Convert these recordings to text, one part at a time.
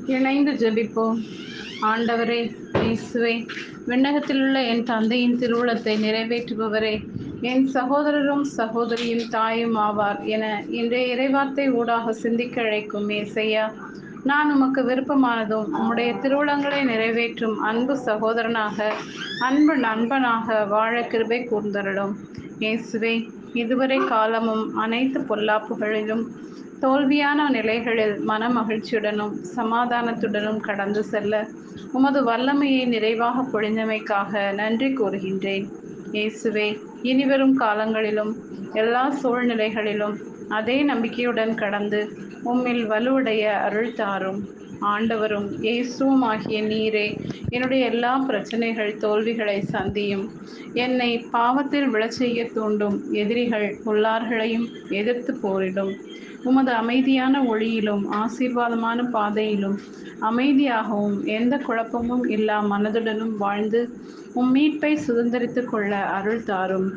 இணைந்து ஜெபிப்போம். ஆண்டவரே, இயேசுவே, விண்ணகத்திலுள்ள என் தந்தையின் திருவுளத்தை நிறைவேற்றுபவரே, என் சகோதரரும் சகோதரியும் தாயும் ஆவார் என இன்றைய இறைவார்த்தை ஊடாக சிந்திக்க அழைக்கும் ஏசையா, நான் உமக்கு விருப்பமானதும் உம்முடைய திருவுளங்களை நிறைவேற்றும் அன்பு சகோதரனாக, அன்பு நண்பனாக வாழ கிருபை கூர்ந்தருளும். இயேசுவே, இதுவரை காலமும் அனைத்து பொல்லாப்புகளிலும் தோல்வியான நிலைகளில் மன மகிழ்ச்சியுடனும் சமாதானத்துடனும் கடந்து செல்ல உமது வல்லமையை நிறைவாக பொழிந்தமைக்காக நன்றி கூறுகின்றேன். இயேசுவே, இனிவரும் காலங்களிலும் எல்லா சூழ்நிலைகளிலும் அதே நம்பிக்கையுடன் கடந்து உம்மில் வலுவுடைய அருள் தாரும். ஆண்டவரும் இயேசுவும் ஆகிய நீரே என்னுடைய எல்லா பிரச்சனைகள் தோல்விகளை சந்தியும். என்னை பாவத்தில் விழச் செய்ய தூண்டும் எதிரிகள் உள்ளார்களையும் எதிர்த்து போரிடும். உமது அமைதியான ஒளியிலும் ஆசீர்வாதமான பாதையிலும் அமைதியாகவும் எந்த குழப்பமும் இல்லா மனதுடனும் வாழ்ந்து மீட்பை சுதந்திரித்து கொள்ள அருள் தாரும்.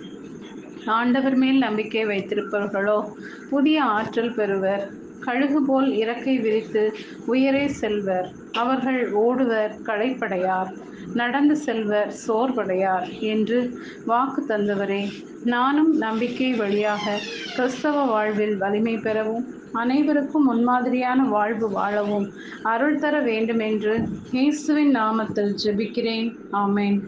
ஆண்டவர் மேல் நம்பிக்கை வைத்திருப்பவர்களோ புதிய ஆற்றல் பெறுவர். கழுகு போல் இறக்கை விரித்து உயரே செல்வர். அவர்கள் ஓடுவர், களைப்படையார்; நடந்து செல்வர், சோர்வடையார் என்று வாக்கு தந்தவரே, நானும் நம்பிக்கை வழியாக கிறிஸ்தவ வாழ்வில் வலிமை பெறவும் அனைவருக்கும் முன்மாதிரியான வாழ்வு வாழவும் அருள் தர வேண்டுமென்று இயேசுவின் நாமத்தில் ஜெபிக்கிறேன். ஆமென்.